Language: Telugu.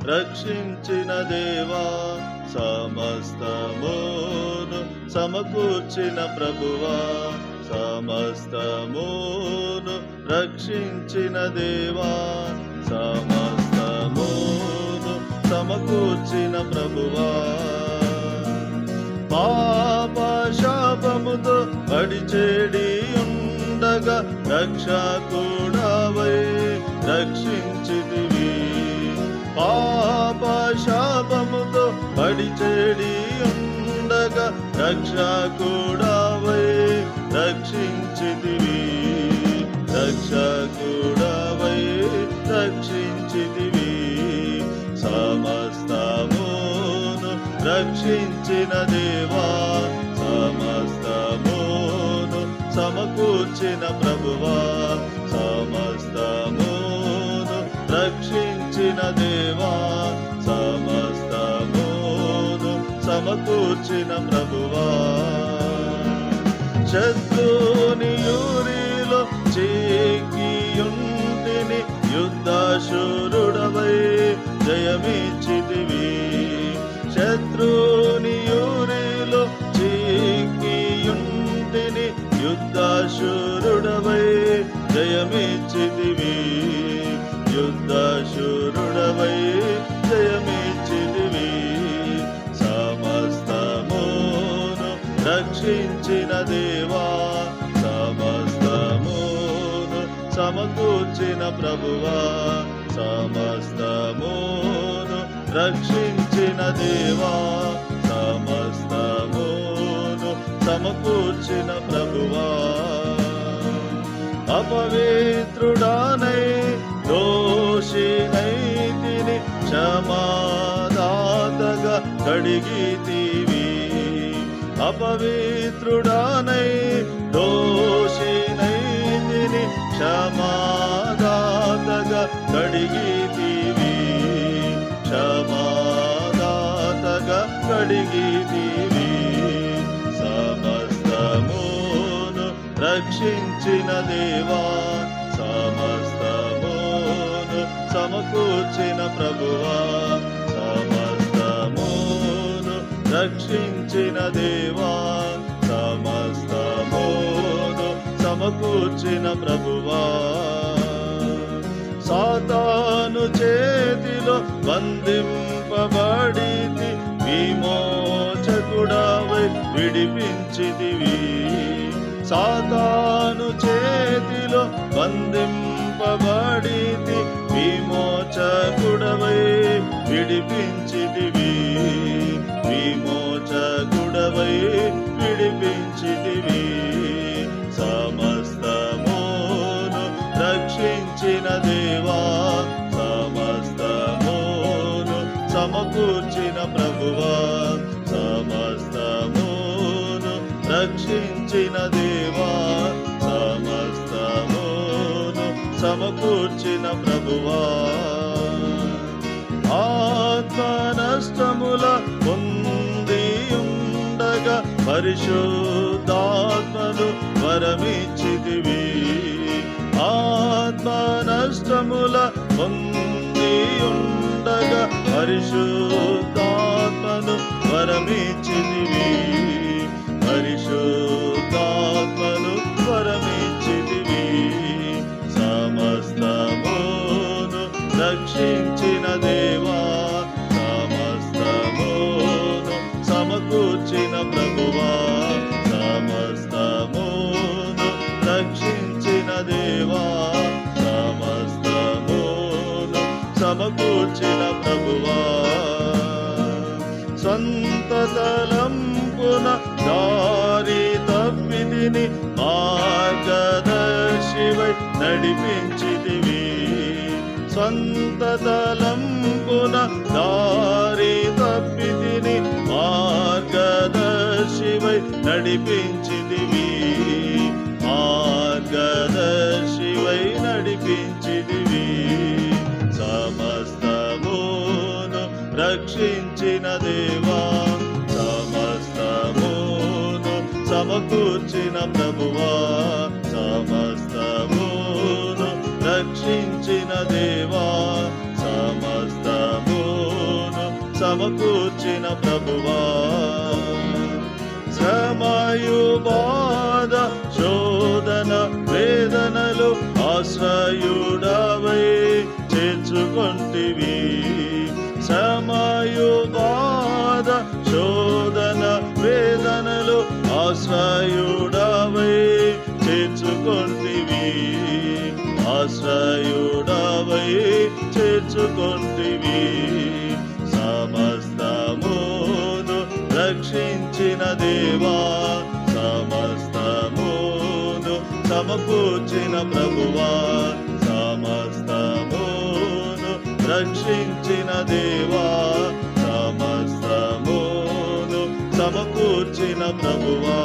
రక్షించిన దేవా, సమస్తమును సమకూర్చిన ప్రభువా, సమస్తమును రక్షించిన దేవా, సమస్తమును సమకూర్చిన ప్రభువా. పాప శాపముతో పడిచేడి ఉండగా రక్షకుడవై రక్షించితివి. పాప శాపముతో పడిచేడి ఉండగా రక్షకుడవై రక్షించితివి. రక్షకుడవై రక్షించితివి. సమస్తమును రక్షించిన దేవా, సమస్తమును సమకూర్చిన ప్రభువా, సమస్తమును రక్షించిన దేవా, సమస్తమును సమకూర్చిన ప్రభువా. శత్రుని యూరిలో చిక్కియుంటిని, యుద్ధశూరుడవై జయమిచ్చితివి. శత్రుని యూరిలో చిక్కియుంటిని, యుద్ధశూరుడవై జయమిచ్చితివి. యుద్ధశూరుడవై జయమిచ్చితివి. సమస్తమును రక్షించిన దేవా, సమస్తమును సమకూర్చిన ప్రభువా, సమస్తమును రక్షించిన దేవా, సమస్తమును సమకూర్చిన ప్రభువా. అపవిత్రుడానై దోషినైతిని, క్షమాదాతగా కడిగితివి. అపవిత్రుడానై దోషినైతిని, క్షమాదాతగా కడిగితివి. క్షమాదాతగా కడిగితివి. సమస్తమును రక్షించిన దేవా, సమస్తమును సమకూర్చిన ప్రభువా, సమస్తమును రక్షించిన దేవా, సమస్తమును సమకూర్చిన ప్రభువా. సాతాను చేతిలో బంధింపబడితి, విమోచకుడవై విడిపించితివి. సాతాను చేతిలో బంధింపబడితి, విమోచకుడవై విడిపించితివి. విమోచకుడవై విడిపించితివి. సమస్తమును రక్షించిన దేవా, సమస్తమును సమకూర్చిన ప్రభువా, సమస్తమును రక్షించిన దేవా, సమస్తమును సమకూర్చిన ప్రభువా. ఆత్మ నష్టముల పొంది ఉండగా పరిశుద్ధాత్మను వరమిచ్చితివి. ఆత్మ నష్టముల పొంది ఉండగా పరిశుద్ధాత్మను వరమిచ్చితివి. పరిశుద్ధాత్మను వరమిచ్చితివి. సమస్తమును రక్షించిన దేవా, సమస్తమును సమకూర్చిన ప్రభువా, సమస్తమును రక్షించిన దేవా, సమస్తమును సమకూర్చిన ప్రభువా. స్వంత తలంపున దారి తప్పితిని, మార్గదర్శివై నడిపించితివి. స్వంత తలంపున దారి తప్పితిని, మార్గదర్శివై నడిపించితివి. మార్గదర్శివై నడిపించితివి. సమస్తమును రక్షించిన దేవా, సమస్తమును సమకూర్చిన ప్రభువా, సమస్తమును రక్షించిన దేవా, సమస్తమును సమకూర్చిన ప్రభువా. శ్రమయు బాధ శోధన వేదనలు ఆశ్రయుడవై చేర్చుకొంటివి. శ్రమయు బాధ శోధన వేదనలు ఆశ్రయుడవై చేర్చుకొంటివి. ఆశ్రయుడవై చేర్చుకొంటివి. సమస్తమును రక్షించిన దేవా, సమస్తమును సమకూర్చిన ప్రభువా, సమస్తమును రక్షించిన దేవా, సమస్తమును సమకూర్చిన ప్రభువా.